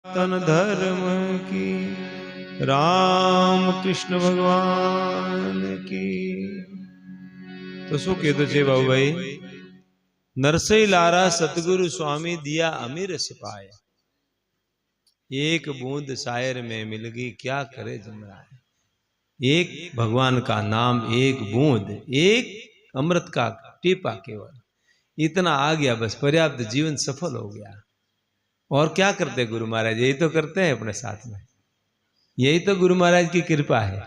तन धर्म की राम कृष्ण भगवान की। तो शू कीधु छे बाबूभाई? नरसई लारा सतगुरु स्वामी दिया अमीर सिपाया, एक बूंद शायर में मिल गई क्या करे जमराए। एक भगवान का नाम, एक बूंद, एक अमृत का टीपा, केवल इतना आ गया, बस पर्याप्त, जीवन सफल हो गया। और क्या करते गुरु महाराज? यही तो करते हैं अपने साथ में, यही तो गुरु महाराज की कृपा है।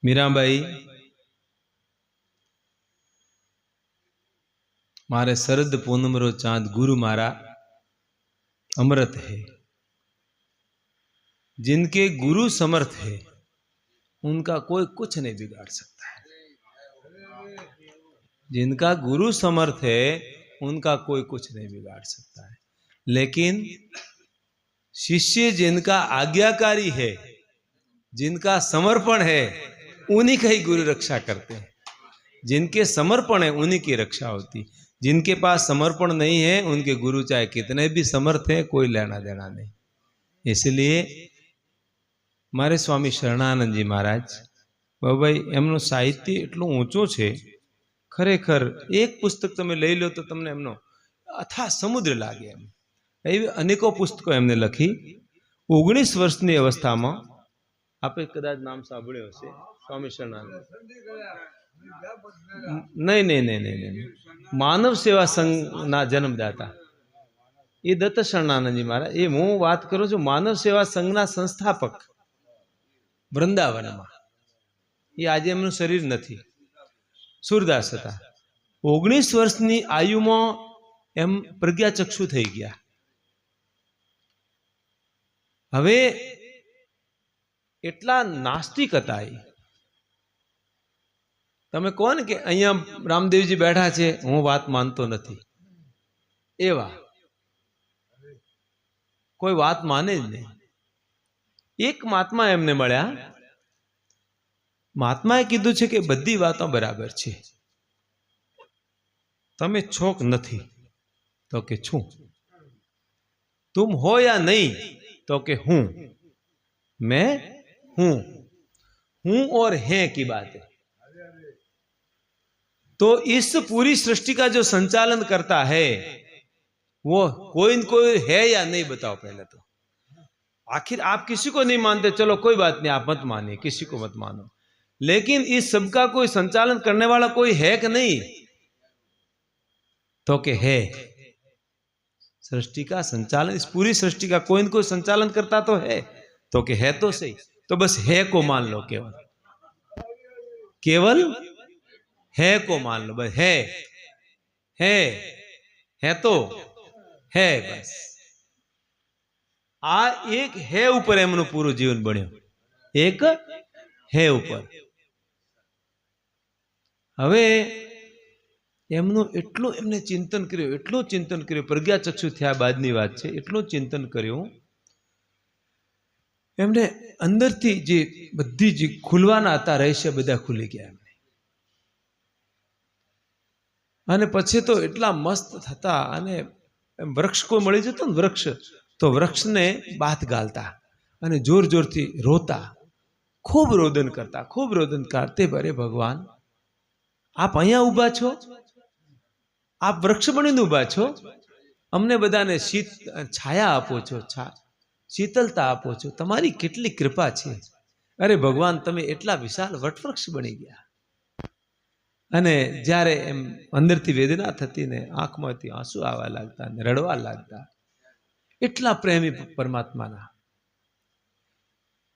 मीराबाई, मारे शरद पूनम रो चांद गुरु मारा अमृत है। जिनके गुरु समर्थ है उनका कोई कुछ नहीं बिगाड़ सकता है। जिनका गुरु समर्थ है उनका कोई कुछ नहीं बिगाड़ सकता है। लेकिन शिष्य जिनका आज्ञाकारी है, जिनका समर्पण है, उन्हीं का ही गुरु रक्षा करते हैं। जिनके समर्पण है उन्हीं की रक्षा होती। जिनके पास समर्पण नहीं है उनके गुरु चाहे कितने भी समर्थ हैं, कोई लेना देना नहीं। इसलिए मारे स्वामी शरणानंद जी महाराज बाबाई एमनो साहित्य एटલું ઊંચો છે, ખરેખર એક પુસ્તક તમે લઈ લો તો તમને એમનો અથા સમુદ્ર લાગે। એમ એવી અનેકો પુસ્તકો એમને લખી। 19 વર્ષની અવસ્થામાં, આપે કદાચ નામ સાંભળ્યું હશે, સ્વામી શરણાનંદ। नहीं नहीं नहीं नहीं नहीं, मानव सेवा संघ ना जन्मदाता ये दत्त शरणानंद जी महाराज। ये हूँ बात करूँ छुं मानव सेवा संघ ना संस्थापक वृंदावन में। ये आज एमनु शरीर नहीं। सूरदास था। 19 वर्षनी आयु में एम प्रज्ञाचक्षु थई गया। हवे एटला नास्तिक हता। तमे कहो ने कि अहींया रामदेवजी बैठा छे, हूँ बात मानतो नहीं, एवा कोई बात माने ज नहीं। एक महात्मा एमने मळ्या। महात्माए कीधुं छे कि बधी वातो बराबर छे, तमे छोक नहीं तो के छू, तुम हो या नहीं तो के हूं, मैं हूं, हूं और है की बात है। तो इस पूरी सृष्टि का जो संचालन करता है वो कोई न कोई है या नहीं, बताओ पहले तो। आखिर आप किसी को नहीं मानते, चलो कोई बात नहीं, आप मत मानिए, किसी को मत मानो, लेकिन इस सबका कोई संचालन करने वाला कोई है कि नहीं? तो के है। सृष्टि का संचालन, इस पूरी सृष्टि का कोई न कोई संचालन करता तो है, तो के है तो सही। तो बस है को मान लो, केवल केवल है को मान लो, बस है तो है, बस। आ एक है ऊपर एमनु पूરું जीवन बन्यो, एक है ऊपर। हवे एमनु एटલું एमने चिंतन कर्યું, एटલું चिंतन कर्યું, प्रज्ञाचक्षु थया बादनी વાત છે, एटલું चिंतन कर्યું एमने अंदरथी जे बधी जे खुलवाना હતા रहस्य બધા खुली ગયા एमने। અને પછી તો એટલા મસ્ત થતા, અને વૃક્ષ કોઈ મળી જતો ને વૃક્ષ, તો વૃક્ષને બાત ગાલતા અને જોર જોરથી રોતા, ખૂબ રોદન કરતા, ખૂબ રોદન કરતે, અરે ભગવાન आप અહીંયા ઊભા છો, आप વૃક્ષ બનીને ઊભા છો, અમને બધાને શીત છાયા આપો છો, શીતલતા આપો છો, તમારી કેટલી કૃપા છે। અરે ભગવાન તમે એટલા વિશાળ વટવૃક્ષ બની ગયા। અને જ્યારે એમ અંદરથી વેદના થતી ને આંખમાંથી આંસુ આવવા લાગતા ને રડવા લાગતા, એટલા પ્રેમી પરમાત્માના।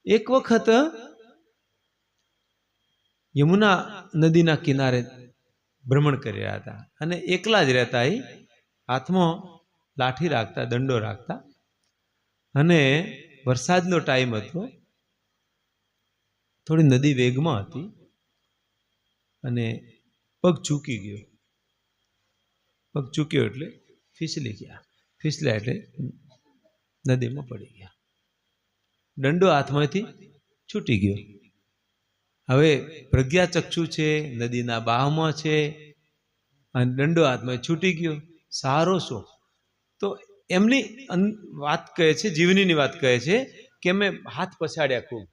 એક વખત યમુના નદીના કિનારે ભ્રમણ કરી રહ્યા હતા અને એકલા જ રહેતા, એ હાથમાં લાઠી રાખતા, દંડો રાખતા, અને વરસાદનો ટાઈમ હતો, થોડી નદી વેગમાં હતી અને પગ ચૂકી ગયો। પગ ચૂક્યો એટલે ફીસલી ગયા, ફીસલ્યા એટલે નદીમાં પડી ગયા, દંડો હાથમાંથી છૂટી ગયો। હવે પ્રજ્ઞાચક્ષુ છે, નદીના બાહમાં છે, અને દંડો હાથમાં છૂટી ગયો, સારો શું? તો એમની વાત કહે છે, જીવનીની વાત કહે છે કે મેં હાથ પછાડ્યા, ખૂબ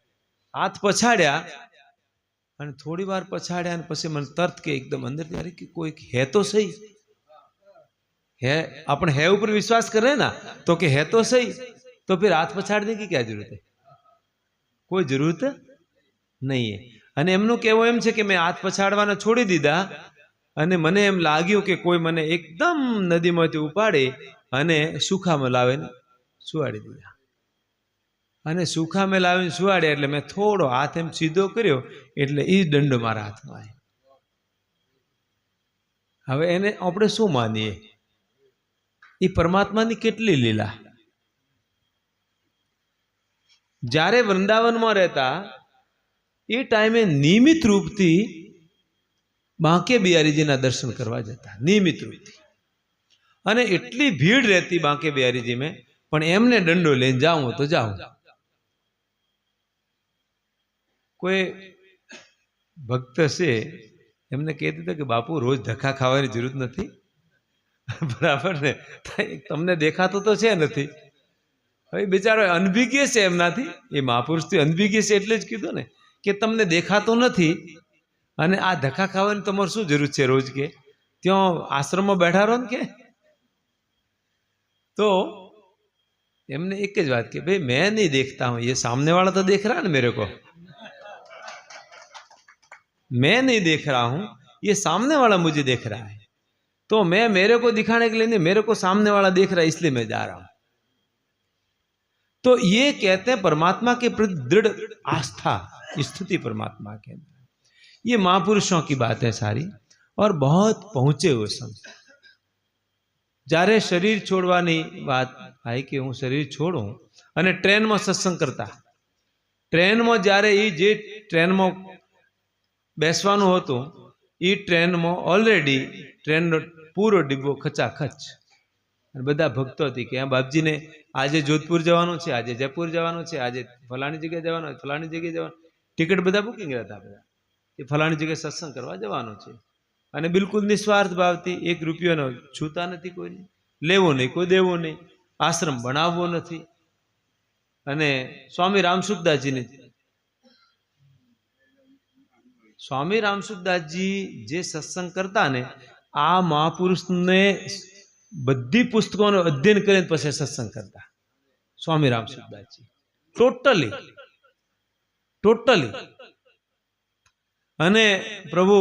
હાથ પછાડ્યા, અને થોડી વાર પછાડ્યા, અને પછી મને તરત કે એકદમ અંદરથી અરે કે કોઈક હે તો સહી, है, अपन है ऊपर विश्वास कर रहे हैं ना, तो कि है तो सही, तो फिर हाथ पछाड़ने की क्या जरूरत है? कोई जरूरत नहीं है। અને એમનું કહેવું એમ છે કે મેં હાથ પછાડવાના છોડી દીધા, અને મને એમ લાગ્યું કે કોઈ મને એકદમ નદીમાંથી ઉપાડી અને સુખામાં લાવીને સુવાડી દીધા, અને સુખામાં લાવીને સુવાડ્યા એટલે મેં થોડો હાથ એમ સીધો કર્યો એટલે એ દંડો મારા હાથમાં આવ્યો. હવે એને આપણે શું માનીએ? એ પરમાત્માની કેટલી લીલા. જ્યારે વૃંદાવનમાં રહેતા એ ટાઈમે નિયમિત રૂપથી બાંકે બિહારીજીના દર્શન કરવા જતા, નિયમિત રૂપથી, અને એટલી ભીડ રહેતી બાંકે બિહારીજી મેં, પણ એમને દંડો લઈને જાઉં તો જાઉં. કોઈ ભક્ત છે એમને કહી દીધું કે બાપુ રોજ ધક્કા ખાવાની જરૂર નથી, બરાબર ને, તમને દેખાતું તો છે નથી. હવે બિચારો અનભિજ્ઞ છે એમનાથી, એ મહાપુરુષથી અનભિજ્ઞ છે એટલે જ કીધું ને કે તમને દેખાતું નથી, અને આ ધક્કા ખાવાની તમારે શું જરૂર છે રોજ? કે ત્યાં આશ્રમમાં બેઠા રહો ને. કે તો એમને એક જ વાત કે ભાઈ મેં નહીં દેખતા હું, ये सामने वाला तो देख रहा है ना मेरे को, मैं नहीं देख रहा हूं, ये सामने वाला मुझे देख रहा है, तो मैं मेरे को दिखाने के लिए नहीं, मेरे को सामने वाला देख रहा है इसलिए मैं जा रहा हूं. तो ये कहते हैं परमात्मा के प्रति दृढ़ आस्था, स्थिति परमात्मा के अंदर. ये महापुरुषों की बात है सारी, और बहुत पहुंचे हुए संत. જ્યારે શરીર છોડવાની વાત આવી કે હું શરીર છોડું, અને ટ્રેનમાં સત્સંગ કરતા, ટ્રેનમાં જ્યારે એ જે ટ્રેનમાં બેસવાનું હતું એ ટ્રેનમાં ઓલરેડી ટ્રેનનો પૂરો ડિબ્બો ખચાખચ, અને બધા ભક્તો હતી કે આ બાપજીને આજે જોધપુર જવાનું છે, આજે જયપુર જવાનું છે, આજે ફલાણી જગ્યાએ જવાનું, ફલાણી જગ્યાએ જવાનું, ટિકિટ બધા બુકિંગ રહેતા બધા, એ ફલાણી જગ્યાએ સત્સંગ કરવા જવાનું છે. અને બિલકુલ નિસ્વાર્થ ભાવથી, એક રૂપિયાનો છૂતા નથી, કોઈને લેવો નહીં, કોઈ દેવો નહીં, આશ્રમ બનાવવો નથી. અને સ્વામી રામસુખદાસજી જે સત્સંગ કરતા ને, આ મહાપુરુષને બધી પુસ્તકોનો અધ્યયન કરીને પછી સત્સંગ કરતા સ્વામી રામસુખદાસજી, ટોટલી. અને પ્રભુ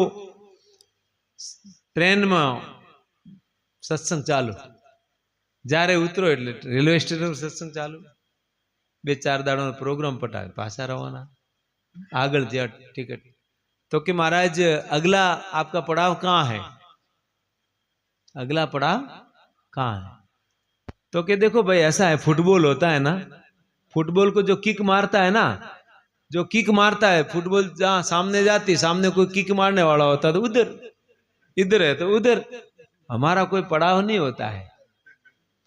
ટ્રેનમાં સત્સંગ ચાલુ, જ્યારે ઉતરો એટલે રેલવે સ્ટેશન સત્સંગ ચાલુ, 2-4 દાડાનો પ્રોગ્રામ પટાવે, પાછા રવાના, આગળ જ્યાં ટિકિટ. तो कि महाराज अगला आपका पड़ाव कहाँ है? अगला पड़ाव कहाँ है? तो कि देखो भाई ऐसा है, फुटबॉल होता है ना, फुटबॉल को जो किक मारता है ना, जो किक मारता है, फुटबॉल जहाँ सामने जाती, सामने कोई किक मारने वाला होता तो उधर, इधर है तो उधर. हमारा कोई पड़ाव नहीं होता है.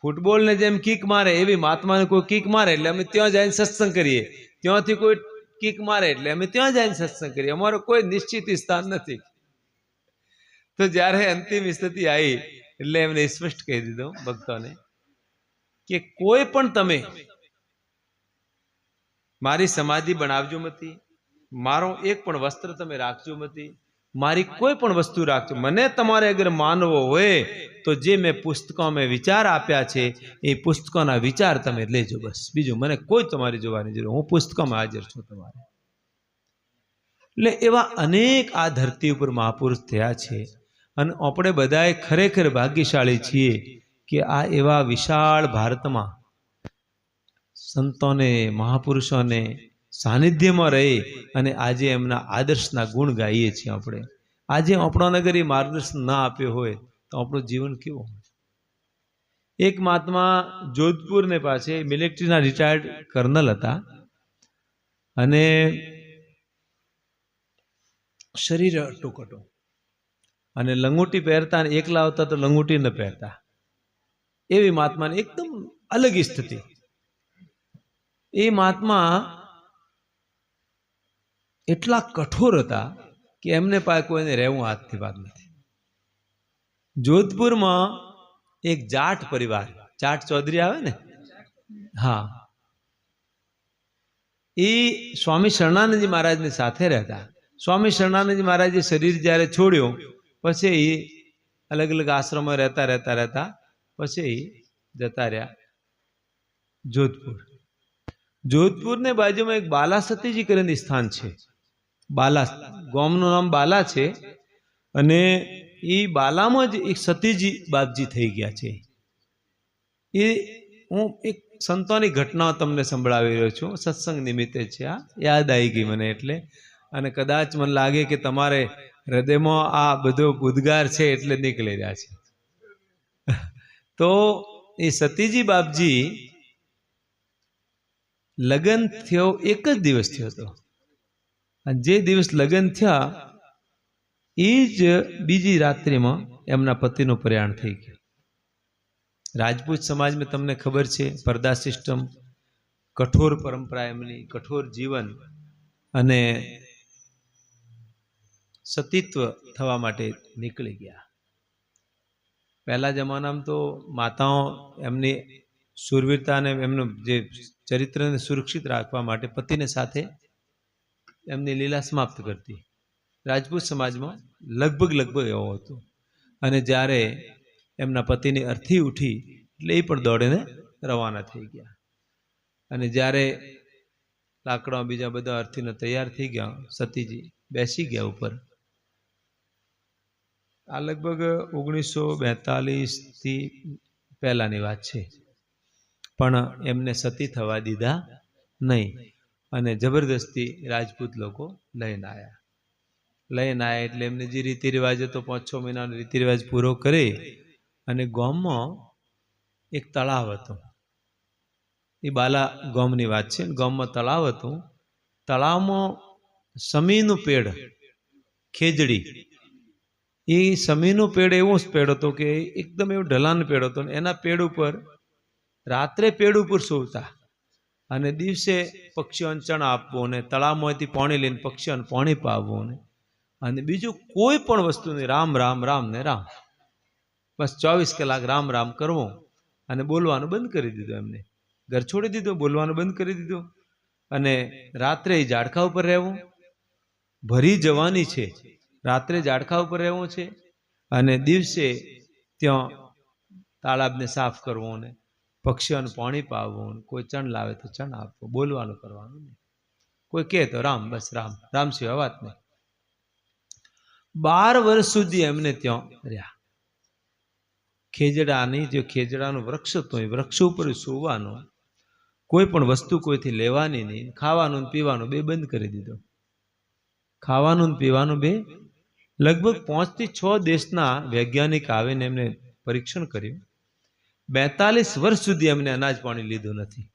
फुटबॉल ने जेम किक मारे एवी महात्मा ने कोई किक मारे એટલે અમે ત્યાં જઈને સત્સંગ કરીએ, ત્યાંથી કોઈ કિક મારે એટલે અમે ત્યાં જઈને સત્સંગ કરીએ, અમારો કોઈ નિશ્ચિત સ્થાન નથી. તો જ્યારે અંતિમ સ્થિતિ આવી એટલે એમને સ્પષ્ટ કહી દીધું ભક્તોને કે કોઈ પણ તમે મારી સમાધિ બનાવજો મતી, મારો એક પણ વસ્ત્ર તમે રાખજો મતી, મારી કોઈ પણ વસ્તુ રાખજો. મને તમારે અગર માનવો હોય તો જે મેં પુસ્તકોમાં વિચાર આપ્યા છે એ પુસ્તકોના વિચાર તમે લેજો, બસ. બીજું મને કોઈ તમારી જોવાની જરૂર, હું પુસ્તકોમાં હાજર છું તમારે. એટલે એવા અનેક આ ધરતી ઉપર મહાપુરુષ થયા છે, અને આપણે બધાએ ખરેખર ભાગ્યશાળી છીએ કે આ એવા વિશાળ ભારતમાં સંતોને, મહાપુરુષોને સાનિધ્યમાં રહી અને આજે એમના આદર્શના ગુણ ગાઈએ છીએ આપણે. આજે આપણો નગર એ માર્ગદર્શન ના આપ્યો હોય તો આપણું જીવન કેવું હોય? એક મહાત્મા જોધપુરને પાસે મિલિટરીના રિટાયર્ડ કર્નલ હતા, અને શરીર અટુકટું, અને લંગોટી પહેરતા, અને એકલા આવતા તો લંગોટી ન પહેરતા, એવી મહાત્માની એકદમ અલગ સ્થિતિ. એ મહાત્મા એટલા કઠોર હતા કે એમને પાસે કોઈને રહેવું હાથની વાત નથી. જોધપુરમાં એક જાટ પરિવાર, જાટ ચૌધરી આવે ને, હા, એ સ્વામી શરણાનંદજી મહારાજની સાથે રહેતા. સ્વામી શરણાનંદજી મહારાજે શરીર જ્યારે છોડ્યું પછી એ અલગ અલગ આશ્રમમાં રહેતા રહેતા રહેતા પછી જતા રહ્યા જોધપુર. જોધપુરને બાજુમાં એક બાલા સતીજી કરીને સ્થાન છે. બાલા ગામનું નામ બાલા છે અને એ બાલામાં જ એક સતીજી બાપજી થઈ ગયા છે. એ હું એક સંતોની ઘટનાઓ તમને સંભળાવી રહ્યો છું, સત્સંગ નિમિત્તે છે, આ યાદ આવી ગઈ મને એટલે. અને કદાચ મને લાગે કે તમારે હૃદયમાં આ બધો ઉદ્ગાર છે એટલે નીકળી રહ્યા છે. તો એ સતીજી બાપજી લગ્ન થયો એક જ દિવસ થયો હતો. જે દિવસ લગ્ન થયા એ જ બીજી રાત્રિમાં એમના પતિનું પ્રયાણ થઈ ગયું. રાજપૂત સમાજમાં તમને ખબર છે, પરદા સિસ્ટમ, કઠોર પરંપરા, એમની કઠોર જીવન અને સતીત્વ થવા માટે નીકળી ગયા. પહેલા જમાનામાં તો માતાઓ એમની શૂરવીરતા અને એમનું જે ચરિત્રને સુરક્ષિત રાખવા માટે પતિને સાથે એમની લીલા સમાપ્ત કરતી. રાજપૂત સમાજમાં લગભગ એવો હતો. અને જ્યારે એમના પતિની અર્થી ઉઠી એટલે એ પણ દોડીને રવાના થઈ ગયા. અને જ્યારે લાકડા બીજા બધા અર્થીને તૈયાર થઈ ગયા, સતીજી બેસી ગયા ઉપર. આ લગભગ 1942થી પહેલાની વાત છે. પણ એમને સતી થવા દીધા નહીં અને જબરદસ્તી રાજપૂત લોકો લઈને આવ્યા એટલે એમને જે રીતિ રિવાજ હતો 5-6 મહિનાનો રીતિ રિવાજ પૂરો કરી અને ગામમાં એક તળાવ હતું. એ બાલા ગામની વાત છે. ગામમાં તળાવ હતું. તળાવમાં સમીનું પેડ, ખેજડી, એ સમીનું પેડ એવું જ પેડ હતો કે એકદમ એવું ઢલાન પેડ હતો. એના પેડ ઉપર રાત્રે પેડ ઉપર સૂતા અને દિવસે પક્ષીઓને ચણ આપવો ને તળાવમાંથી પાણી લઈને પક્ષીઓને પાણી પાવવું અને બીજું કોઈ પણ વસ્તુ નહીં, રામ રામ રામ ને રામ. બસ 24 કલાક રામ રામ કરવો અને બોલવાનું બંધ કરી દીધું. એમને ઘર છોડી દીધું, બોલવાનું બંધ કરી દીધું. અને રાત્રે ઝાડખા ઉપર રહેવું, ભરી જવાની છે, રાત્રે ઝાડખા ઉપર રહેવું છે અને દિવસે ત્યાં તાલાબને સાફ કરવો ને પક્ષીઓને પાણી પાવવું, કોઈ ચણ લાવે તો ચણ આપવું, બોલવાનું કરવાનું નહીં. કોઈ કહે તો રામ, બસ રામ રામ સિવાય વાત નહીં. 12 વર્ષ સુધી એમને ત્યાં રહ્યા. ખેજડાની જે ખેજડાનું વૃક્ષ હતું એ વૃક્ષ ઉપર સૂવાનું, કોઈ પણ વસ્તુ કોઈથી લેવાની નહીં, ખાવાનું પીવાનું બે બંધ કરી દીધું. ખાવાનું પીવાનું બે. લગભગ 5 થી 6 દેશના વૈજ્ઞાનિક આવીને એમને પરીક્ષણ કર્યું. 42 વર્ષ સુધી એમને અનાજ પાણી લીધું નથી.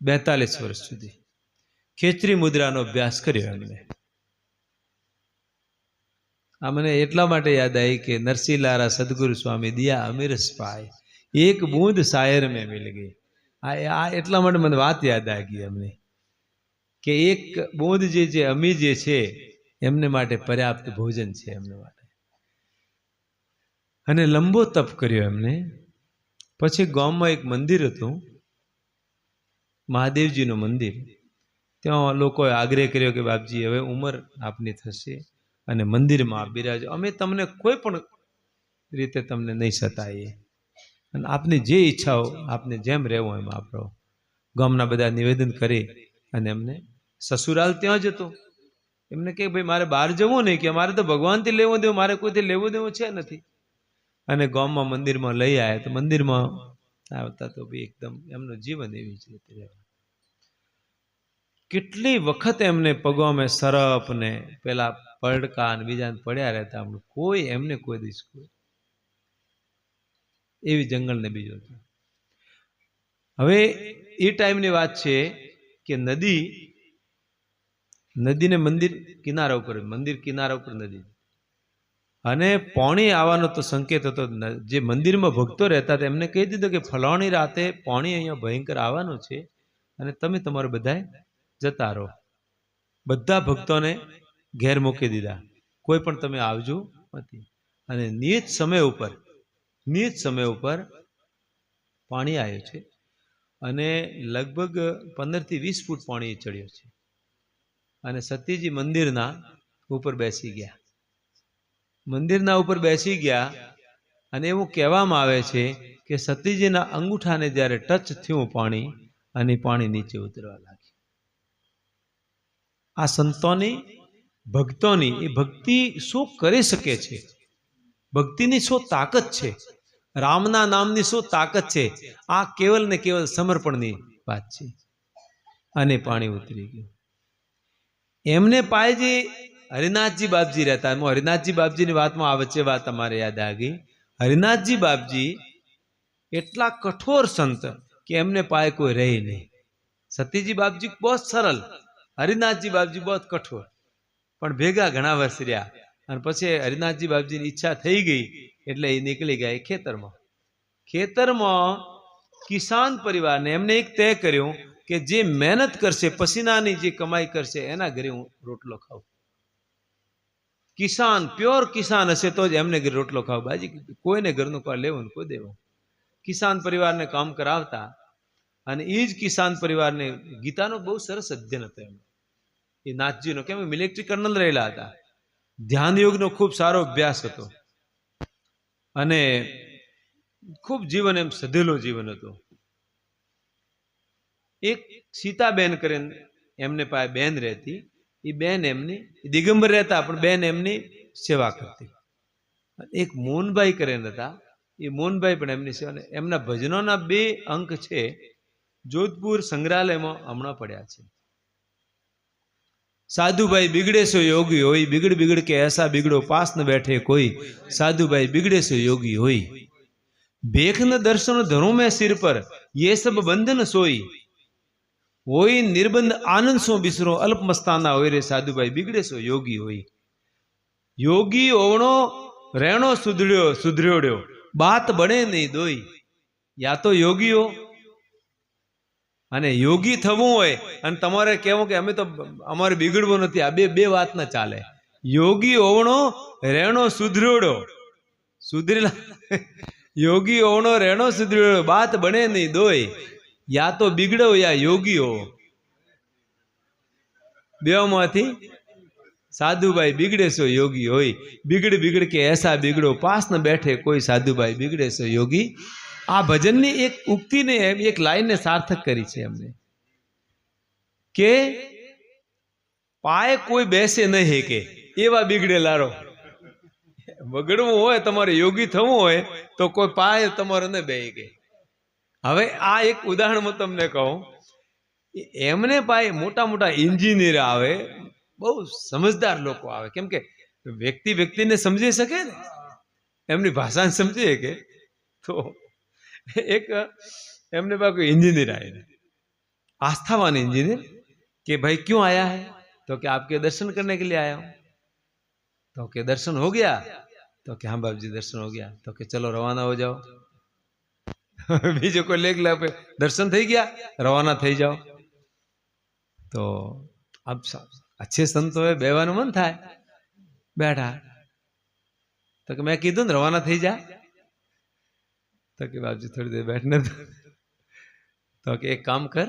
42 વર્ષ સુધી ખેચરી મુદ્રાનો અભ્યાસ કર્યો એમને. આ મને એટલા માટે યાદ આવી કે નરસિંહ લારા સદગુરુ સ્વામી દિયા અમીરસ પાય, એક બૂંદ શાયર મેં મિલ ગઈ. આ એટલા માટે મને વાત યાદ આવી ગઈ એમને કે એક બૂંદ જે અમી જે છે એમને માટે પર્યાપ્ત ભોજન છે એમને માટે. અને લંબો તપ કર્યો એમને. પછી ગામમાં એક મંદિર હતું, મહાદેવજીનું મંદિર. ત્યાં લોકોએ આગ્રહ કર્યો કે બાપજી હવે ઉંમર આપની થશે અને મંદિરમાં બિરાજો, અમે તમને કોઈ પણ રીતે તમને નહીં સતાઈએ અને આપની જે ઈચ્છાઓ, આપને જેમ રહેવું એમ આપ રહો. ગામના બધા નિવેદન કરી અને એમને સસુરાલ ત્યાં જ હતો. એમને કે ભાઈ મારે બહાર જવું નહીં, કે મારે તો ભગવાનથી લેવું દેવું, મારે કોઈથી લેવું દેવું છે નથી. અને ગામમાં મંદિરમાં લઈ આવ્યા તો મંદિરમાં આવતા તો ભાઈ એકદમ એમનું જીવન એવી જ રીતે રહેવા. કેટલી વખત એમને પગોમાં સરપ ને પેલા પડકા ને બીજાને પડ્યા રહેતા, કોઈ એમને કોઈ દિવસ કોઈ એવી જંગલ ને બીજો. હવે એ ટાઈમની વાત છે કે નદીને મંદિર કિનારા ઉપર, મંદિર કિનારા ઉપર નદી અને પાણી આવવાનો તો સંકેત હતો. જે મંદિરમાં ભક્તો રહેતા હતા એમને કહી દીધું કે ફલાણી રાતે પાણી અહીંયા ભયંકર આવવાનું છે અને તમે તમારે બધાએ જતા રહો. બધા ભક્તોને ઘેર મૂકી દીધા, કોઈ પણ તમે આવજો નથી. અને નિયત સમય ઉપર પાણી આવ્યું છે અને લગભગ 15 થી 20 ફૂટ પાણી ચડ્યો છે. અને સતીજી મંદિરના ઉપર બેસી ગયા અને એવું કહેવામાં આવે છે કે સતીજીના અંગૂઠાને જ્યારે ટચ થયું પાણી, અને પાણી નીચે ઉતરવા લાગ્યું. આ સંતોની, ભક્તોની એ ભક્તિ શું કરી શકે છે, ભક્તિની શું તાકાત છે, રામના નામની શું તાકાત છે. આ કેવલ ને કેવલ સમર્પણની વાત છે. અને પાણી ઉતરી ગયું. એમને પાયે હરિનાથજી બાપજી રહેતા. હું હરિનાથજી બાપજીની વાતમાં આ વચ્ચે વાત તમારે યાદ આ ગઈ. હરિનાથજી બાપજી એટલા કઠોર સંત કે એમને પાયે કોઈ રહી નહીં. સતીજી બાપજી બહુ સરળ, હરિનાથજી બાપજી બહુ કઠોર, પણ ભેગા ઘણા વર્ષ રહ્યા. અને પછી હરિનાથજી બાપજીની ઈચ્છા થઈ ગઈ એટલે એ નીકળી ગયા ખેતરમાં કિસાન પરિવારને એમને એક તય કર્યું કે જે મહેનત કરશે, પસીનાની જે કમાઈ કરશે, એના ઘરે હું રોટલો ખાઉં. કિસાન, પ્યોર કિસાન હશે તો જ એમને ઘરે રોટલો ખાવ. બાજી કોઈને ઘરનું કોઈ લેવું ને કોઈ દેવું. કિસાન પરિવારને કામ કરાવતા. અને એ જ કિસાન પરિવારને ગીતાનો બહુ સરસ અધ્યયન હતો એમ. એ નાથજીનો, કેમ મિલિટરી કર્નલ રહેલા હતા, ધ્યાન યોગનો ખૂબ સારો અભ્યાસ હતો અને ખૂબ જીવન એમ સધેલું જીવન હતું. એક સીતાબેન કરીને એમને પાસે બેન રહેતી. એ બેન એમની દિગંબર રહેતા, પણ બેન એમની સેવા કરતી. એક મોહનભાઈ કરીને હતા, એ મોહનભાઈ પણ એમની સેવા. એમના ભજનોના 2 અંક છે, જોધપુર સંગ્રહાલયમાં હમણાં પડ્યા છે. સાધુભાઈ बिगड़े सो योगी होई, बिगड़ बिगड़ के ऐसा बिगड़ो पास न बैठे कोई. साधुभाई बिगड़े सो योगी होई, भेख न दर्शन धरो में सिर पर, ये सब बंधन सोई. होई निर्बंध आनंद सो बिसरो, अल्प मस्ताना होई रे साधुभाई बिगड़े सो योगी होई. योगी ओवणो રહેણો સુધર્યો, બાત બને નહીં દોઈ. યા તો યોગી હો, અને યોગી થવું હોય અને તમારે કહેવું કે અમે તો અમારે બિગડવું નથી, આ બે વાત ના ચાલે. યોગી ઓવણો રહેણો સુધરેલા યોગી ઓવણો રહેણો સુધર્યો, બાત બને નહીં દોઈ. યા તો બિગડો યા યોગી હો. બેમાંથી साधुभाई बिगड़े सो योगी होई, बिगड़ बिगड़ के ऐसा बिगड़ो पास न बैठे कोई. साधुभाई बिगड़े सो योगी. आ भजन ने एक उक्ति ने एक लाइन ने सार्थक करी छे हमने के पाए कोई बेसे नहीं के एवा बिगड़े लारो. बगड़વું હોય તમારે, યોગી થવું હોય તો કોઈ પાય તમારે ન બેહી કે. હવે આ એક ઉદાહરણ હું તમને કહું. એમને પાય મોટા મોટા એન્જિનિયર આવે, બહુ સમજદાર લોકો આવે, કેમ કે વ્યક્તિને સમજી શકે ને, એમની ભાષાને સમજી શકે. તો એક એમને પાસે इंजीनियर आए, आस्थावान इंजीनियर, कि भाई क्यों आया है? तो कि आपके दर्शन करने के लिए आया हूं. तो कि दर्शन हो गया? तो कि हाँ बाप जी दर्शन हो गया. तो कि चलो रवाना हो जाओ. बीजो कोई लेख ला पे दर्शन थी गया, रवाना थी जाओ. तो अब अच्छे संतो है, बेवानु मन था, बैठा. तो कि मैं कीधु ने रवाना थी जा. तो कि बाप जी थोड़ी देर बैठने दो. तो कि एक काम कर,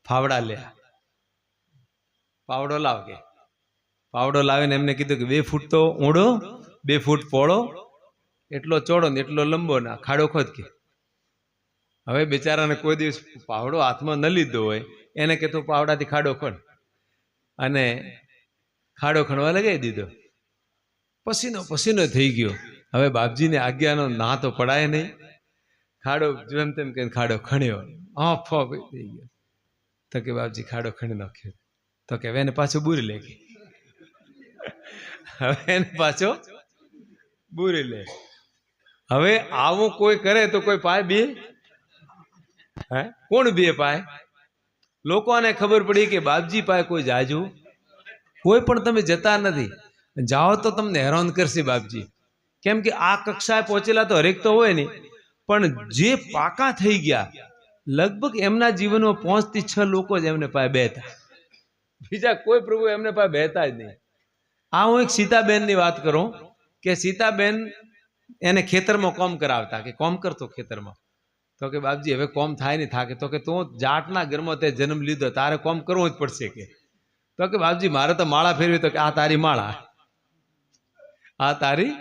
फावड़ा ले. पावड़ो लाव के. पावड़ो लावीने एमने कीधुं कि 2 फूट तो ऊंडो, 2 फूट पोळो, एटलो चौड़ो ने एटलो लंबो ना खाड़ो खोद के. हवे बेचाराने कोई दिवस पावड़ो हाथमां न लीधो होय, एने के तो पावड़ाथी खाड़ो खोद. અને ખાડો ખણવા લગાવી દીધો. પસીનો થઈ ગયો. હવે બાપજીને આજ્ઞાનો ના તો પડાય નહીં. ખાડો જેમ તેમ કે ખાડો ખણ્યો, થઈ ગયો. તો કે બાપજી ખાડો ખણી નાખ્યો. તો કે હવે એને પાછો બુરી લે. હવે એને પાછો બુરી લે. હવે આવું કોઈ કરે તો કોઈ પાય બે? હે, કોણ બે પાય? લોકોને ખબર પડી કે બાપજી પાસે કોઈ જાજુ કોઈ પણ તમે જતા નથી, જાઓ તો તમને હેરાન કરશે બાપજી. કેમ કે આ કક્ષાએ પહોંચેલા તો હરેક તો હોય નહીં, પણ જે પાકા થઈ ગયા, લગભગ એમના જીવનમાં 5 થી 6 લોકો જ એમને પાસે બેઠા. બીજા કોઈ પ્રભુ એમને પાસે બેહતા જ નહીં. આ હું એક સીતાબેનની વાત કરું કે સીતાબેન એને ખેતરમાં કોમ કરાવતા કે કોમ કરતો ખેતરમાં. તો કે બાપજી હવે કોમ થાય નહીં થાકે. તો કે તું જાટના ઘરમાં તે જન્મ લીધો તારે કોમ કરવું જ પડશે કે. તો કે બાપજી મારે તો માળા ફેરવી. તો કે આ તારી માળા, આ તારી,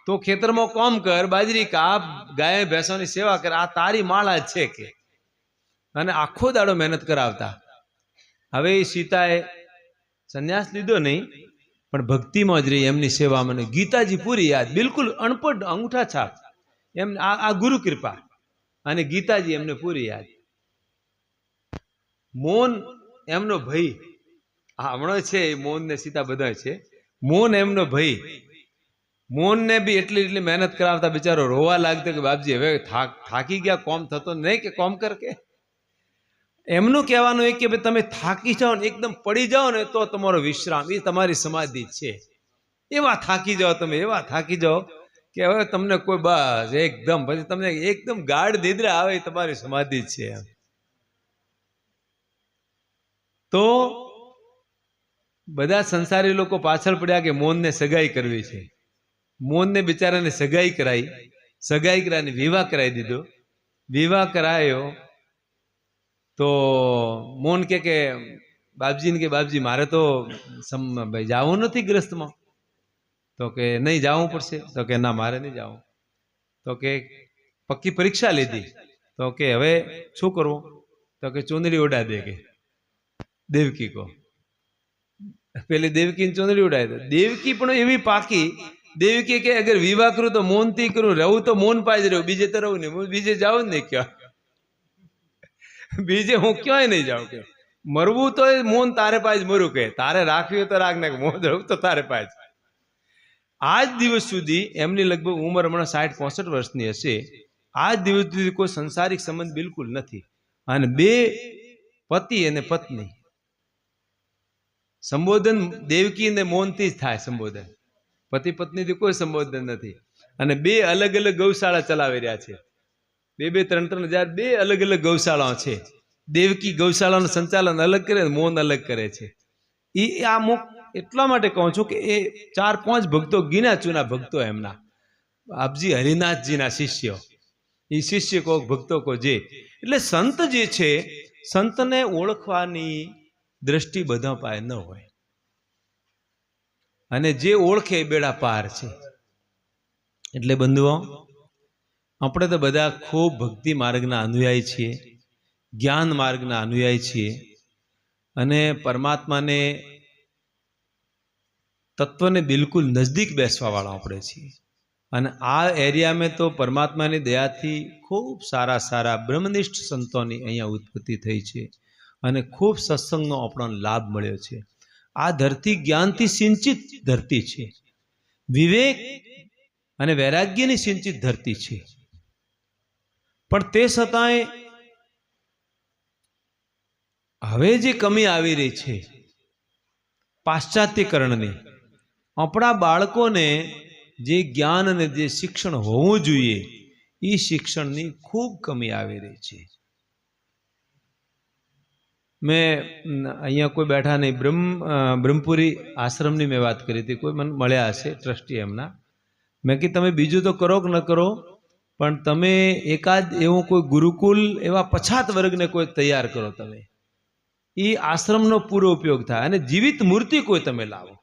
તો ખેતરમાં કોમ કર, બાજરી કાપ, ગાય ભેંસોની સેવા કર, આ તારી માળા જ છે કે. અને આખો દાડો મહેનત કરાવતા. હવે એ સીતાએ સંન્યાસ લીધો નહીં પણ ભક્તિમાં જ રહી, એમની સેવા. મને ગીતાજી પૂરી યાદ, બિલકુલ અણપડ અંગૂઠા છાપ એમ. આ ગુરુ કૃપા અને ગીતાજી એમને પૂરી યાદ. મૌન એમનો ભય, હમણાં છે મૌન ને સીતા બધા છે. મૌન એમનો ભય, મૌન ને બી એટલી મહેનત કરાવતા, બિચારો રોવા લાગતો કે બાપજી હવે થાકી ગયા, કોમ થતો નહીં કે કોમ કર કે. એમનું કહેવાનું એ કે ભાઈ તમે થાકી જાઓ ને એકદમ પડી જાઓ ને તો તમારો વિશ્રામ, એ તમારી સમાધિ છે. એવા થાકી જાઓ તમે, એવા થાકી જાઓ કે હવે તમને કોઈ બસ એકદમ પછી તમને એકદમ ગાઢ નિદ્રા આવે, તમારી સમાધિ છે. તો બધા સંસારી લોકો પાછળ પડ્યા કે મૌનને સગાઈ કરવી છે. મૌનને બિચારાને સગાઈ કરાઈ, સગાઈ કરાવીને વિવાહ કરાવી દીધો. વિવાહ કરાયો તો મૌન કે બાપજીને કે બાપજી મારે તો ભાઈ જવું નથી ગ્રસ્તમાં. તો કે નહીં જવું પડશે. તો કે ના મારે નહીં જવું. તો કે પક્કી પરીક્ષા લીધી. તો કે હવે શું કરવું. તો કે ચૂંદડી ઉડા દે કે દેવકી કો. પેલી દેવકીની ચૂંદડી ઉડાય. તો દેવકી પણ એવી પાકી. દેવકી કે અગર વિવાહ કરું તો મૌનથી કરું, રહું તો મૌન પાઈ જ રહું, બીજે તો રહું નહીં, બીજે જાઉં જ નહીં ક્યાં, બીજે હું ક્યાંય નહીં જાઉં કે. મરવું તો મૌન તારે પાસે મરું કે, તારે રાખવી હોય તો રાખ, ને મૌન રહું તો તારે પાસે. આજ દિવસ સુધી એમની લગભગ ઉંમર હમણાં 60-65 વર્ષની હશે. આજ દિવસ સુધી કોઈ સંસારિક સંબંધ બિલકુલ નથી. અને બે પતિ અને પત્ની સંબોધન દેવકી ને મૌનથી જ થાય સંબોધન. પતિ પત્નીથી કોઈ સંબોધન નથી. અને બે અલગ અલગ ગૌશાળા ચલાવી રહ્યા છે. 2-3 હજાર બે અલગ અલગ ગૌશાળાઓ છે. દેવકી ગૌશાળાનું સંચાલન અલગ કરે, મૌન અલગ કરે છે. એ આ એટલા માટે કહું છું કે એ 4-5 ભક્તો ગીના ચૂના ભક્તો એમના આપજી હરિનાથજીના શિષ્યો. એ શિષ્ય કો ભક્તો કો જે. એટલે સંત જે છે, સંતને ઓળખવાની દ્રષ્ટિ બધા પાસે ન હોય. અને જે ઓળખે એ બેડા પાર છે. એટલે બંધુઓ આપણે તો બધા ખૂબ ભક્તિ માર્ગના અનુયાયી છીએ, જ્ઞાન માર્ગના અનુયાયી છીએ. અને પરમાત્માને તત્વને બિલકુલ નજદીક બેસવા વાળા આપણે છીએ. અને આ એરિયામાં તો પરમાત્માની દયાથી ખૂબ સારા સારા બ્રહ્મનિષ્ઠ સંતોની અહીંયા ઉત્પત્તિ થઈ છે. અને ખૂબ સત્સંગનો આપણો લાભ મળ્યો છે. આ ધરતી જ્ઞાનથી સિંચિત ધરતી છે, વિવેક અને વૈરાગ્યની સિંચિત ધરતી છે. પણ તે છતાંય હવે જે કમી આવી રહી છે પાશ્ચાત્યકરણની, આપણા બાળકોને જે જ્ઞાન અને જે શિક્ષણ હોવું જોઈએ એ શિક્ષણની ખૂબ કમી આવી રહી છે. મેં અહીંયા કોઈ બેઠા નહીં, બ્રહ્મપુરી આશ્રમની મેં વાત કરી હતી. કોઈ મને મળ્યા હશે ટ્રસ્ટી એમના. મેં કીધું તમે બીજું તો કરો કે ન કરો, પણ તમે એકાદ એવું કોઈ ગુરુકુલ એવા પછાત વર્ગને કોઈ તૈયાર કરો. તમે એ આશ્રમનો પૂરો ઉપયોગ થાય. અને જીવિત મૂર્તિ કોઈ તમે લાવો,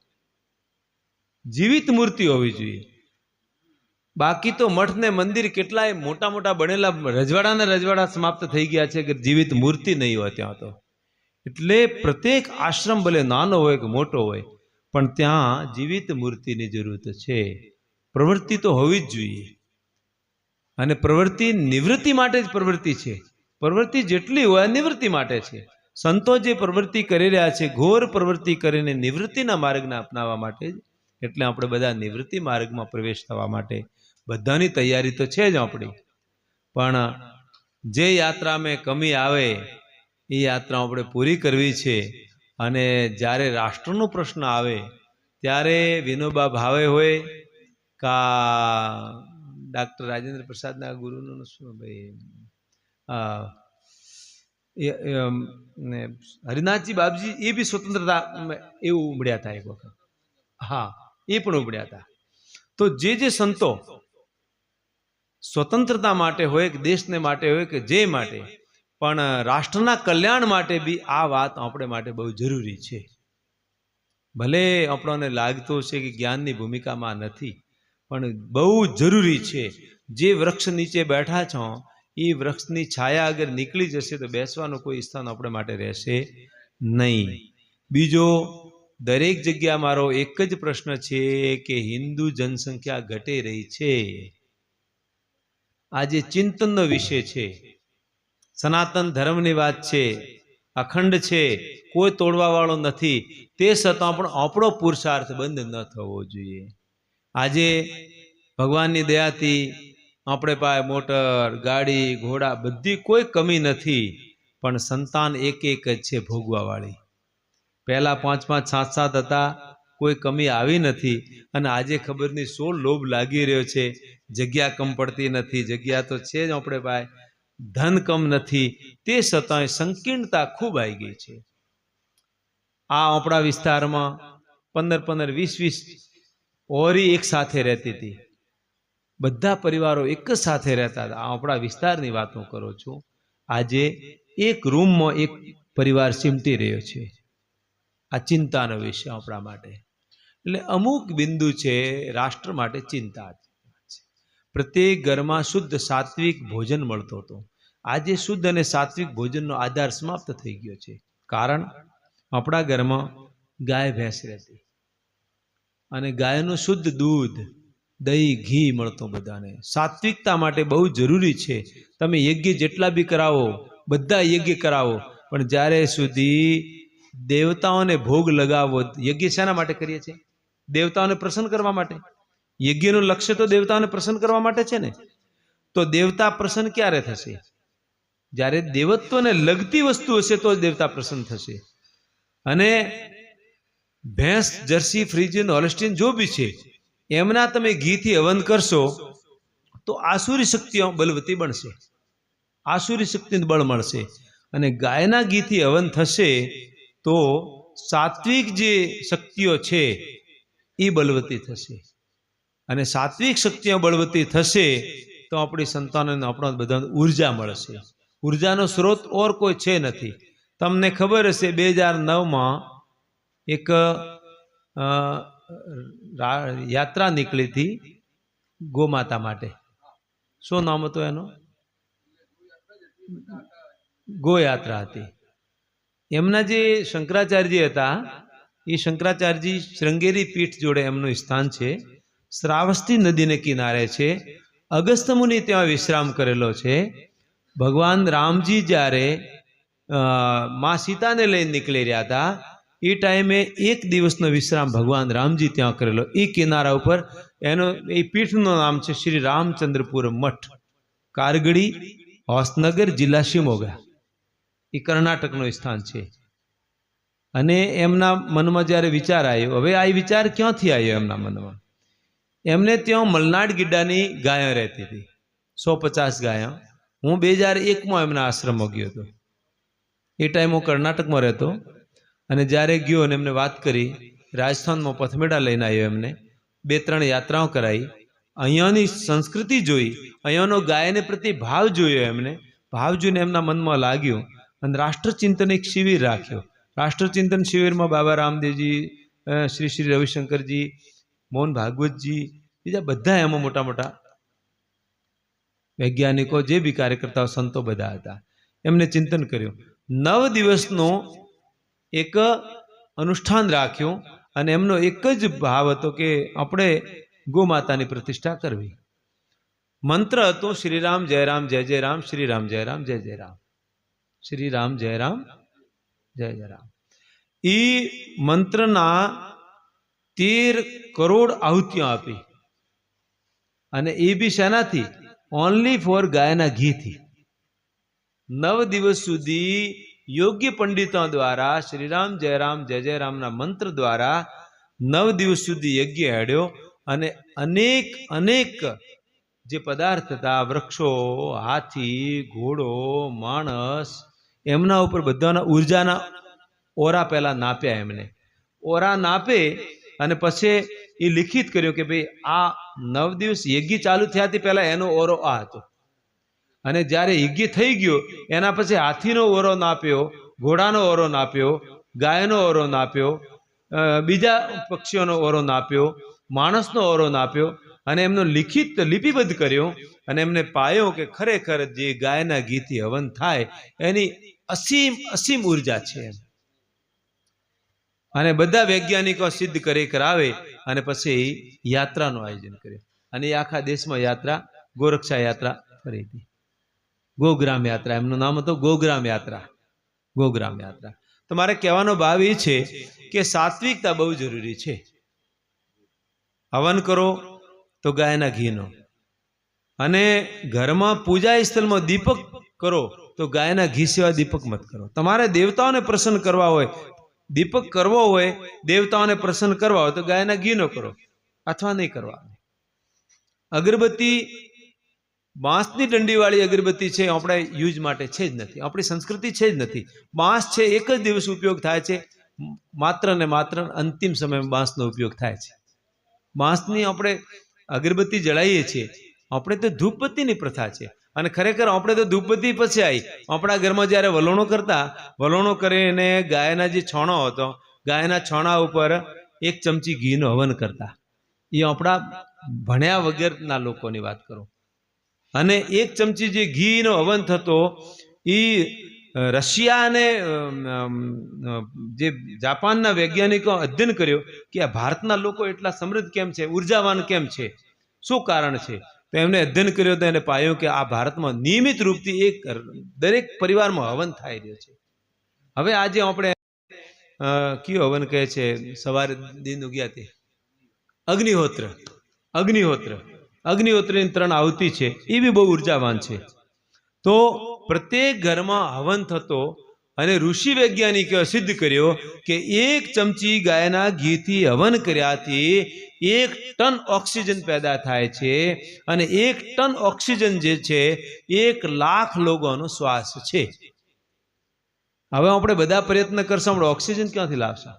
જીવિત મૂર્તિ હોવી જોઈએ. બાકી તો મઠ ને મંદિર કેટલાય મોટા મોટા બનેલા રજવાડા સમાપ્ત થઈ ગયા છે કે જીવિત મૂર્તિ નહીં હોય ત્યાં તો. એટલે પ્રત્યેક આશ્રમ ભલે નાનો હોય કે મોટો હોય, પણ ત્યાં જીવિત મૂર્તિની જરૂરત છે. પ્રવૃત્તિ તો હોવી જ જોઈએ. અને પ્રવૃત્તિ નિવૃત્તિ માટે જ પ્રવૃત્તિ છે. પ્રવૃત્તિ જેટલી હોય નિવૃત્તિ માટે છે. સંતો જે પ્રવૃત્તિ કરી રહ્યા છે, ઘોર પ્રવૃત્તિ કરીને નિવૃત્તિના માર્ગને અપનાવવા માટે જ. એટલે આપણે બધા નિવૃત્તિ માર્ગમાં પ્રવેશ થવા માટે બધાની તૈયારી તો છે જ આપણી. પણ જે યાત્રામાં કમી આવે એ યાત્રા આપણે પૂરી કરવી છે. અને જ્યારે રાષ્ટ્રનો પ્રશ્ન આવે ત્યારે વિનોબા ભાવે હોય કા ડૉક્ટર રાજેન્દ્ર પ્રસાદના ગુરુનું શું ભાઈ હરિનાથજી બાપજી એ બી સ્વતંત્રતા એવું ઉમડ્યા હતા એક વખત. હા, એ પણ ઉમડ્યા હતા. તો જે સંતો સ્વતંત્રતા માટે હોય કે દેશને માટે હોય કે જે માટે, પણ રાષ્ટ્રના કલ્યાણ માટે બી આ વાત આપણે માટે બહુ જરૂરી છે. ભલે આપણને લાગતો છે કે જ્ઞાનની ભૂમિકામાં નથી, પણ બહુ જરૂરી છે. જે વૃક્ષ નીચે બેઠા છો એ વૃક્ષની છાયા અગર નીકળી જશે તો બેસવાનું કોઈ સ્થાન આપણે માટે રહેશે નહીં. બીજો, દરેક જગ્યા મારો એક જ પ્રશ્ન છે કે હિન્દુ જનસંખ્યા ઘટી રહી છે. આજે ચિંતનનો વિષય છે. સનાતન ધર્મની વાત છે, અખંડ છે, કોઈ તોડવા વાળો નથી. તે છતાં પણ આપણો પુરુષાર્થ બંધ ન થવો જોઈએ. આજે ભગવાનની દયાથી આપણે પાસે મોટર, ગાડી, ઘોડા બધી કોઈ કમી નથી, પણ સંતાન એક એક જ છે ભોગવા વાળી. પહેલા 5 5 7 7 હતા, કોઈ કમી આવી નથી. અને આજે ખબર નહીં શો લોભ લાગી રહ્યો છે. જગ્યા કમ પડતી નથી, જગ્યા તો છે જ આપણે પાસે, ધન કમ નથી, તે છતાંય સંકીર્ણતા ખૂબ આવી ગઈ છે. આ આપણા વિસ્તારમાં 15 15 20 20 ઓરી એક સાથે રહેતી હતી. બધા પરિવારો એક જ સાથે રહેતા હતા. આપણા વિસ્તારની વાત હું કરું છું. આજે એક રૂમમાં એક પરિવાર ચીમટી રહ્યો છે. આ ચિંતાનો વિષય આપણા માટે. એટલે અમુક બિંદુ છે રાષ્ટ્ર માટે ચિંતા છે. પ્રત્યેક ઘરમાં શુદ્ધ સાત્વિક ભોજન મળતો હતો. આજે શુદ્ધ અને સાત્વિક ભોજનનો આધાર સમાપ્ત થઈ ગયો છે. કારણ, આપણા ઘરમાં ગાય ભેંસ રહેતી અને ગાયનું શુદ્ધ દૂધ, દહીં, ઘી મળતો બધાને. સાત્વિકતા માટે બહુ જરૂરી છે. તમે યજ્ઞ જેટલા બી કરાવો, બધા યજ્ઞ કરાવો, પણ જ્યારે સુધી દેવતાઓને ભોગ લગાવો, યજ્ઞ શાના માટે કરીએ છીએ? દેવતાઓને પ્રસન્ન કરવા માટે. યજ્ઞનું લક્ષ્ય તો દેવતાઓને પ્રસન્ન કરવા માટે છે ને. તો દેવતા પ્રસન્ન ક્યારે થશે? જ્યારે દેવત્વને લગતી વસ્તુ હશે તો જ દેવતા પ્રસન્ન થશે. અને ભેંસ, જર્સી, ફ્રીજીયન, હોલ્સ્ટીન જો બી છે, એમના તમે ઘીથી હવન કરશો તો આસુરી શક્તિઓ બલવતી બનશે, આસુરી શક્તિનું બળ મળશે. અને ગાયના ઘીથી હવન થશે તો સાત્વિક જે શક્તિઓ છે એ બલવતી થશે. અને સાત્વિક શક્તિઓ બળવતી થશે તો આપણી સંતાનોને આપણા બધાને ઉર્જા મળશે. ઉર્જાનો સ્ત્રોત ઓર કોઈ છે નથી. તમને ખબર હશે 2009માં એક યાત્રા નીકળી હતી ગોમાતા માટે. શું નામ હતું એનું? ગોયાત્રા હતી. એમના જે શંકરાચાર્યજી હતા, એ શંકરાચાર્યજી શ્રૃંગેરી પીઠ જોડે એમનું સ્થાન છે. શ્રાવસ્તી નદીને કિનારે છે. અગસ્ત્ય મુનિ ત્યાં વિશ્રામ કરેલો છે. ભગવાન રામજી જ્યારે માં સીતાને લઈને નીકળી રહ્યા હતા એ ટાઈમે એક દિવસનો વિશ્રામ ભગવાન રામજી ત્યાં કરેલો. એ કિનારા ઉપર એનો એ પીઠનું નામ છે શ્રી રામચંદ્રપુર મઠ, કારગડી, હોસનગર, જિલ્લા શિમોગા. એ કર્ણાટકનું સ્થાન છે. અને એમના મનમાં જ્યારે વિચાર આવ્યો, હવે આ વિચાર ક્યાંથી આવ્યો એમના મનમાં? એમને ત્યાં મલનાડ ગીડાની ગાયો રહેતી હતી, 150 ગાયો. હું 2001માં એમના આશ્રમમાં ગયો હતો. એ ટાઈમ હું કર્ણાટકમાં રહેતો. અને જ્યારે ગયો અને એમને વાત કરી, રાજસ્થાનમાં પથમેડા લઈને આવ્યો. એમને 2-3 યાત્રાઓ કરાવી, અહીંયાની સંસ્કૃતિ જોઈ, અહીંયાનો ગાયને પ્રત્યે ભાવ જોયો. એમને ભાવ જોઈને એમના મનમાં લાગ્યું અને રાષ્ટ્રચિંતન એક શિબિર રાખ્યો. રાષ્ટ્રચિંતન શિબિરમાં બાબા રામદેવજી, શ્રી શ્રી રવિશંકરજી, મોહન ભાગવતજી, બીજા બધા એમાં મોટા મોટા વૈજ્ઞાનિકો, જે બી કાર્યકર્તાઓ, સંતો બધા હતા. એમને ચિંતન કર્યું. 9 દિવસનો એક અનુષ્ઠાન રાખ્યું અને એમનો એક જ ભાવ હતો કે આપણે ગોમાતાની પ્રતિષ્ઠા કરવી. મંત્ર હતો શ્રી રામ જય રામ જય જય રામ, શ્રી રામ જય રામ જય જય રામ, શ્રી રામ જય રામ જય જય રામ. એ મંત્રના 13 કરોડ આહુતિઓ આપી. અને એ બી શેનાથી? ઓનલી ફોર ગાયના ઘીથી. 9 દિવસ સુધી યોગ્ય પંડિતો દ્વારા શ્રીરામ જય રામ જય જય રામના મંત્ર દ્વારા 9 દિવસ સુધી યજ્ઞ હેડ્યો. અને અનેક અનેક જે પદાર્થ હતા, વૃક્ષો, હાથી, ઘોડો, માણસ, એમના ઉપર બધાના ઉર્જાના ઓરા પહેલા નાપ્યા એમને. ઓરા નાપે અને પછી એ લિખિત કર્યું કે ભાઈ આ 9 દિવસ યજ્ઞ ચાલુ થયાથી પહેલા એનો ઓરો આ હતો, અને જ્યારે યજ્ઞ થઈ ગયો એના પછી હાથીનો ઓરો નાપ્યો, ઘોડાનો ઓરો નાપ્યો, ગાયનો ઓરો નાપ્યો, બીજા પક્ષીઓનો ઓરો નાપ્યો, માણસનો ઓરો નાપ્યો, અને એમનો લિખિત લિપિબદ્ધ કર્યો, અને એમને પાયો કે ખરેખર જે ગાયના ઘીથી હવન થાય એની અસીમ અસીમ ઉર્જા છે. અને બધા વૈજ્ઞાનિકો સિદ્ધ કરી કરાવે અને પછી યાત્રાનું આયોજન કર્યું, અને એ આખા દેશમાં યાત્રા ગોરક્ષા યાત્રા ફરી હતી. ગોગ્રામ યાત્રા એમનું નામ હતું, ગોગ્રામ યાત્રા. ગોગ્રામ યાત્રા. તો મારે કહેવાનો ભાવ એ છે કે સાત્વિકતા બહુ જરૂરી છે. હવન કરો તો ગાયના ઘીનો, અને ઘરમાં પૂજા સ્થળમાં દીપક કરો તો ગાયના ઘી સિવાય દીપક મત કરો. તમારે દેવતાઓને પ્રસન્ન કરવા હોય, દીપક કરવો હોય, દેવતાઓને પ્રસન્ન કરવા હોય તો ગાયના ઘીનો કરો, અથવા નહીં કરવા. અગરબત્તી બાંસની દંડીવાળી અગરબત્તી છે, આપણે યુઝ માટે છે જ નથી, આપણી સંસ્કૃતિ છે જ નથી. બાંસ છે એક જ દિવસ ઉપયોગ થાય છે, માત્ર ને માત્ર અંતિમ સમયમાં બાંસનો ઉપયોગ થાય છે. બાંસની આપણે અગરબત્તી જળાવીએ છીએ, આપણે તો ધૂપબત્તીની પ્રથા છે. અને ખરેખર આપણે તો ધૂપબત્તી પછી આવી. આપણા ઘરમાં જ્યારે વલોણો કરતા, વલોણો કરીને ગાયના જે છોણો હતો, ગાયના છોણા ઉપર 1 ચમચી ઘીનો હવન કરતા. એ આપણા ભણ્યા વગરના લોકોની વાત કરો. અને 1 ચમચી જે ઘીનો હવન થતો, એ રશિયા અને જે જાપાનના વૈજ્ઞાનિકો અધ્યયન કર્યો કે આ ભારતના લોકો એટલા સમૃદ્ધ કેમ છે, ઉર્જાવાન કેમ છે, શું કારણ છે. તો એમને અધ્યયન કર્યો તો એને પાયું કે આ ભારતમાં નિયમિત રૂપથી એક દરેક પરિવારમાં હવન થાય રહ્યો છે. હવે આજે આપણે કયું હવન કહે છે, સવારે દિન ઉગ્યા તે અગ્નિહોત્ર. અગ્નિહોત્રની 3 આવતી છે, એ બી બહુ ઉર્જાવાન છે. તો પ્રત્યેક ઘરમાં હવન થતો, અને ઋષિ વૈજ્ઞાનિકોએ સિદ્ધ કર્યો કે 1 ચમચી ગાયના ઘીથી હવન કર્યાથી 1 ટન ઓક્સિજન પેદા થાય છે, અને 1 ટન ઓક્સિજન જે છે 1 લાખ લોકોનો શ્વાસ છે. હવે આપણે બધા પ્રયત્ન કરશું, આપણે ઓક્સિજન ક્યાંથી લાવશું?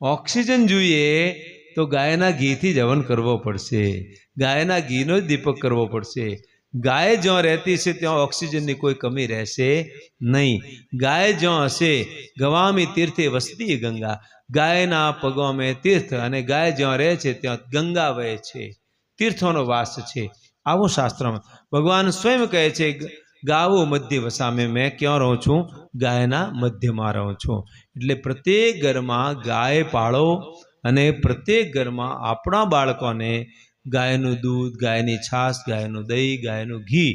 ઓક્સિજન જોઈએ તો ગાયના ઘીથી જ હવન કરવો પડશે, ગાયના ઘીનો જ દીપક કરવો પડશે. ગાય જ્યાં રહેતી છે ત્યાં ઓક્સિજનની કોઈ કમી રહેશે નહીં. ગાય જ્યાં હશે, ગવામી તીર્થે વસતી ગંગા, ગાયના પગોમાં તીર્થ, અને ગાય જ્યાં રહે છે ત્યાં ગંગા વહે છે, તીર્થોનો વાસ છે. આવું શાસ્ત્રમાં ભગવાન સ્વયં કહે છે, ગાવો મધ્ય વસામે, મેં ક્યાં રહું છું? ગાયના મધ્યમાં રહું છું. એટલે પ્રત્યેક ઘરમાં ગાય પાળો, અને પ્રત્યેક ઘરમાં આપણા બાળકોને ગાયનું દૂધ, ગાયની છાશ, ગાયનું દહીં, ગાયનું ઘી,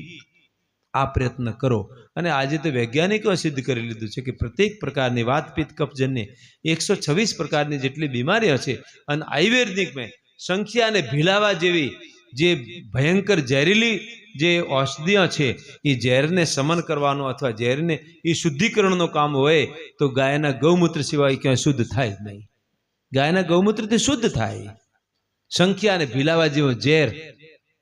આ પ્રયત્ન કરો. અને આજે તો વૈજ્ઞાનિકોએ સિદ્ધ કરી લીધું છે કે પ્રત્યેક પ્રકારની વાત, પિત્ત, કફજન્ય 126 પ્રકારની જેટલી બીમારીઓ છે, અને આયુર્વેદિકમાં સંખ્યા અને ભીલાવા જેવી જે ભયંકર ઝેરીલી જે ઔષધિઓ છે, એ ઝેરને શમન કરવાનો અથવા ઝેરને એ શુદ્ધિકરણનું કામ હોય તો ગાયના ગૌમૂત્ર સિવાય ક્યાંય શુદ્ધ થાય જ નહીં. ગાયના ગૌમૂત્રથી શુદ્ધ થાય. સંખ્યા અને ભીલાવા જેવો ઝેર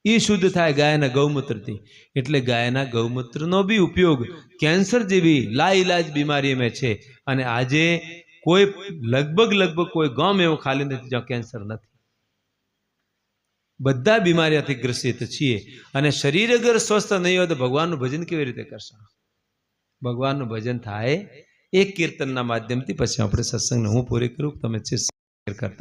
એ શુદ્ધ થાય ગાયના ગૌમૂત્રથી. એટલે ગાયના ગૌમૂત્રનો બી ઉપયોગ કેન્સર જેવી લાઈલાજ બીમારીમાં છે. અને આજે કોઈ લગભગ કોઈ ગામ એવું ખાલી નથી જ્યાં કેન્સર નથી. બધા બીમારીઓથી ગ્રસિત છીએ. અને શરીર અગર સ્વસ્થ નહીં હોય તો ભગવાનનું ભજન કેવી રીતે કરશો? ભગવાનનું ભજન થાય એક કીર્તનના માધ્યમથી. પછી આપણે સત્સંગને હું પૂરી કરું, તમે કરતા